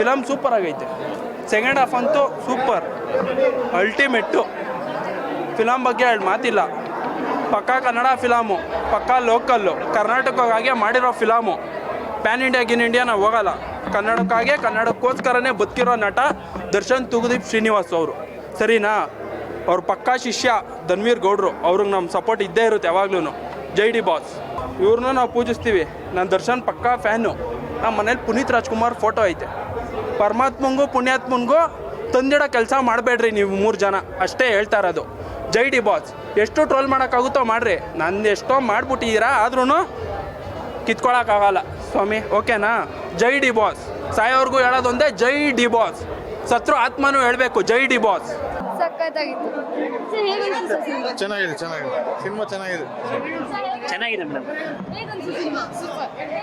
Film super ಆಗೈತೆ. Second half ಅಂತೂ super, ultimate. Film ಬಗ್ಗೆ ಎರಡು ಮಾತಿಲ್ಲ. ಪಕ್ಕಾ ಕನ್ನಡ ಫಿಲಮು, ಪಕ್ಕಾ ಲೋಕಲ್ಲು, ಕರ್ನಾಟಕಕ್ಕಾಗೆ ಮಾಡಿರೋ ಫಿಲಮು. ಪ್ಯಾನ್ ಇಂಡಿಯಾ ಗಿನ್ ಇಂಡಿಯಾ ನಾವು ಹೋಗಲ್ಲ. ಕನ್ನಡಕ್ಕೋಸ್ಕರನೇ ಬದುಕಿರೋ ನಟ ದರ್ಶನ್ ತೂಗುದೀಪ್ ಶ್ರೀನಿವಾಸ್ ಅವರು, ಸರಿನಾ? ಅವ್ರ ಪಕ್ಕಾ ಶಿಷ್ಯ ಧನ್ವೀರ್ ಗೌಡ್ರು, ಅವ್ರಿಗೆ ನಮ್ಮ ಸಪೋರ್ಟ್ ಇದ್ದೇ ಇರುತ್ತೆ ಯಾವಾಗ್ಲೂ. ಜೈ ಡಿ ಬಾಸ್. ಇವ್ರನ್ನೂ ನಾವು ಪೂಜಿಸ್ತೀವಿ. ನಾನು ದರ್ಶನ್ ಪಕ್ಕಾ ಫ್ಯಾನು. ನಮ್ಮ ಮನೇಲಿ ಪುನೀತ್ ರಾಜ್ಕುಮಾರ್ ಫೋಟೋ ಐತೆ. ಪರಮಾತ್ಮಂಗೂ ಪುಣ್ಯಾತ್ಮನಿಗೂ ತಂದಿಡೋ ಕೆಲಸ ಮಾಡಬೇಡ್ರಿ ನೀವು 3 ಜನ, ಅಷ್ಟೇ ಹೇಳ್ತಾ ಇರೋದು. ಜೈ ಡಿ ಬಾಸ್. ಎಷ್ಟು ಟ್ರೋಲ್ ಮಾಡೋಕ್ಕಾಗುತ್ತೋ ಮಾಡಿರಿ. ನಂದು ಎಷ್ಟೋ ಮಾಡಿಬಿಟ್ಟಿದ್ದೀರಾ, ಆದ್ರೂ ಕಿತ್ಕೊಳ್ಳೋಕ್ಕಾಗಲ್ಲ ಸ್ವಾಮಿ, ಓಕೆನಾ? ಜೈ ಡಿ ಬಾಸ್. ಸಾಯೋರ್ಗೂ ಹೇಳೋದೊಂದೇ ಜೈ ಡಿ ಬಾಸ್. ಸತ್ರು ಆತ್ಮನೂ ಹೇಳಬೇಕು ಜೈ ಡಿ ಬಾಸ್. ಚೆನ್ನಾಗಿದೆ ಸಿನಿಮಾ ಚೆನ್ನಾಗಿದೆ ಮೇಡಮ್.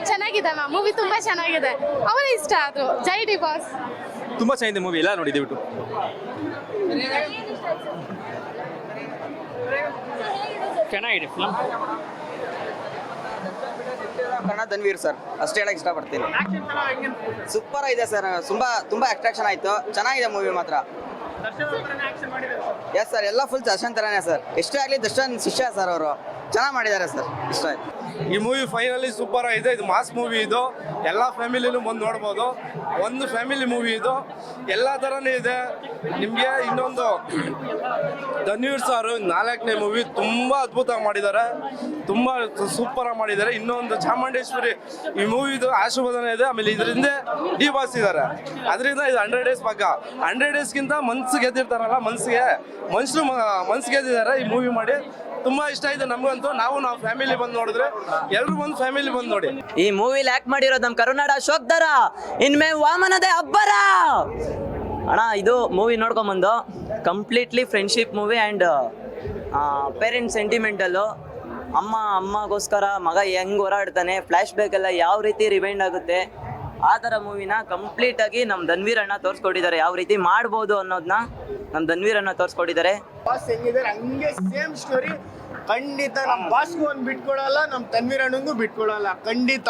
ಚೆನ್ನಾಗಿದೆ ಮ್ಯಾಮ್, ಮೂವಿ ತುಂಬಾ ಚೆನ್ನಾಗಿದೆ. ಅವರ ಇಷ್ಟ ಆದ್ರು. ಜೈ ಡಿ ಬಾಸ್. ತುಂಬ ಚೆನ್ನಾಗಿದೆ ಮೂವಿ, ಎಲ್ಲ ನೋಡಿ ದಯವಿಟ್ಟು. ಚೆನ್ನಾಗಿದೆ ಫಿಲಮ್. ಕನ್ನಡ ಧನ್ವೀರ್ ಸರ್, ಅಷ್ಟೇ ಹೇಳಕ್ ಇಷ್ಟಪಡ್ತೀನಿ. ಸೂಪರ್ ಆಗಿದೆ ಸರ್, ತುಂಬಾ ಅಟ್ರಾಕ್ಷನ್ ಆಯ್ತು. ಚೆನ್ನಾಗಿದೆ ಮೂವಿ ಮಾತ್ರ. ಎಸ್ ಸರ್, ಎಲ್ಲ ಫುಲ್ ದರ್ಶನ್ ತರಾನೇ ಸರ್. ಎಷ್ಟೇ ಆಗಲಿ ದರ್ಶನ್ ಶಿಷ್ಯ ಸರ್ ಅವರು, ಚೆನ್ನಾಗಿ ಮಾಡಿದ್ದಾರೆ ಸರ್, ಇಷ್ಟ ಆಯ್ತು. ಈ ಮೂವಿ ಫೈನಲಿ ಸೂಪರ್ ಆಗಿದೆ. ಇದು ಮಾಸ್ ಮೂವಿ, ಇದು ಎಲ್ಲ ಫ್ಯಾಮಿಲಿನೂ ಬಂದು ನೋಡ್ಬೋದು. ಒಂದು ಫ್ಯಾಮಿಲಿ ಮೂವಿ ಇದು, ಎಲ್ಲ ಥರನೂ ಇದೆ. ನಿಮಗೆ ಇನ್ನೊಂದು ಧನ್ವೀರ್ ಸರ್ 4ನೇ ಮೂವಿ ತುಂಬ ಅದ್ಭುತವಾಗಿ ಮಾಡಿದ್ದಾರೆ, ತುಂಬ ಸೂಪರಾಗಿ ಮಾಡಿದ್ದಾರೆ. ಇನ್ನೊಂದು ಚಾಮುಂಡೇಶ್ವರಿ ಈ ಮೂವಿದು ಆಶೀರ್ವಾದನೆ ಇದೆ. ಆಮೇಲೆ ಇದರಿಂದ ಡಿ ಬಾಸ್ ಇದ್ದಾರೆ, ಅದರಿಂದ ಇದು 100 ಡೇಸ್ ಪಕ್ಕ. 100 ಡೇಸ್ಗಿಂತ ಮನ್ಸು ಗೆದ್ದಿರ್ತಾರಲ್ಲ, ಮನ್ಸು ಗೆದ್ದಿದ್ದಾರೆ ಈ ಮೂವಿ ಮಾಡಿ. ತುಂಬಾ ಇಷ್ಟ ಆಯ್ತು ನಮಗಂತೂ. ನಾವು ಫ್ಯಾಮಿಲಿ ಬಂದು ನೋಡಿದ್ರೆ ಎಲ್ರು ಬಂದು ಫ್ಯಾಮಿಲಿ ಬಂದು ನೋಡಿ. ಈ ಮೂವಿಲಿ ಆಕ್ಟ್ ಮಾಡಿರೋದು ನಮ್ಮ ಕರುನಾಡ ಅಶೋಕ್ ದರ, ಇನ್ಮೇ ವಾಮನದೇ ಅಬ್ಬರ ಅಣ್ಣ. ಇದು ಮೂವಿ ನೋಡ್ಕೊಂಬಂದು completely friendship movie and parents sentimental. ಅಮ್ಮಗೋಸ್ಕರ ಮಗ ಹೆಂಗೆ ಹೋರಾಡ್ತಾನೆ, ಫ್ಲ್ಯಾಶ್ ಬ್ಯಾಕ್ ಎಲ್ಲ ಯಾವ ರೀತಿ ರಿವೈಂಡ್ ಆಗುತ್ತೆ, ಆ ಥರ ಮೂವಿನ ಕಂಪ್ಲೀಟಾಗಿ ನಮ್ಮ ಧನ್ವೀರ್ ಅಣ್ಣ ತೋರಿಸ್ಕೊಟ್ಟಿದ್ದಾರೆ. ಯಾವ ರೀತಿ ಮಾಡ್ಬೋದು ಅನ್ನೋದನ್ನ ನಮ್ಮ ಧನ್ವೀರ್ ಅಣ್ಣ ತೋರಿಸ್ಕೊಟ್ಟಿದ್ದಾರೆ. ಬಾಸ್ ಹೆಂಗಿದ್ದಾರೆ ಹಂಗೆ ಸೇಮ್ ಸ್ಟೋರಿ. ಖಂಡಿತ ನಮ್ಮ ಬಾಸ್ಗೂ ಒಂದು ಬಿಟ್ಕೊಡಲ್ಲ, ನಮ್ಮ ತನ್ವೀರ್ ಅಣ್ಣಂಗೂ ಬಿಟ್ಕೊಡಲ್ಲ, ಖಂಡಿತ.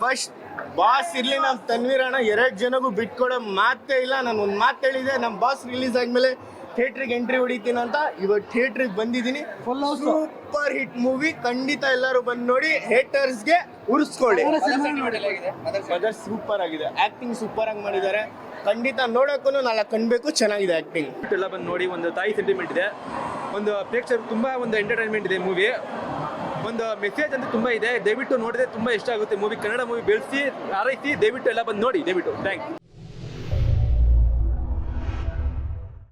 ಫಸ್ಟ್ ಬಾಸ್ ಇರ್ಲಿ, ನಮ್ಮ ತನ್ವೀರ್ ಅಣ್ಣ 2 ಜನಗೂ ಬಿಟ್ಕೊಡೋ ಮಾತೇ ಇಲ್ಲ. ನಾನು ಒಂದು ಮಾತು ಹೇಳಿದೆ, ನಮ್ಮ ಬಾಸ್ ರಿಲೀಸ್ ಆದ್ಮೇಲೆ ಥಿಯೇಟ್ರಿಗೆ ಎಂಟ್ರಿ ಹೊಡಿತೀನಿ ಅಂತ. ಇವತ್ತು ಥಿಯೇಟ್ರಿಗೆ ಬಂದಿದ್ದೀನಿ. ಸೂಪರ್ ಹಿಟ್ ಮೂವಿ, ಖಂಡಿತ ಎಲ್ಲರೂ ಬಂದು ನೋಡಿ. ಹೇಟರ್ಸ್ಗೆ ಉರಿಸ್ಕೊಳ್ಳಿ. ಮದರ್ ಸೂಪರ್ ಆಗಿದೆ, ಆಕ್ಟಿಂಗ್ ಸೂಪರ್ ಆಗಿ ಮಾಡಿದ್ದಾರೆ. ಖಂಡಿತ ನೋಡೋಕ್ಕೂ ನಾಳೆ ಕಣ್ಬೇಕು, ಚೆನ್ನಾಗಿದೆ ಆಕ್ಟಿಂಗ್. ಎಲ್ಲ ಬಂದು ನೋಡಿ. ಒಂದು ತಾಯಿ ಸೆಂಟಿಮೆಂಟ್ ಇದೆ, ಒಂದು ಪ್ರೇಕ್ಷಕರು ತುಂಬ ಒಂದು ಎಂಟರ್ಟೈನ್ಮೆಂಟ್ ಇದೆ ಮೂವಿ. ಒಂದು ಮೆಸೇಜ್ ಅಂತ ತುಂಬ ಇದೆ. ದಯವಿಟ್ಟು ನೋಡಿದ್ರೆ ತುಂಬ ಇಷ್ಟ ಆಗುತ್ತೆ ಮೂವಿ. ಕನ್ನಡ ಮೂವಿ ಬೆಳೆಸಿ ಹಾರೈಸಿ, ದಯವಿಟ್ಟು ಎಲ್ಲ ಬಂದು ನೋಡಿ ದಯವಿಟ್ಟು. ಥ್ಯಾಂಕ್ಸ್.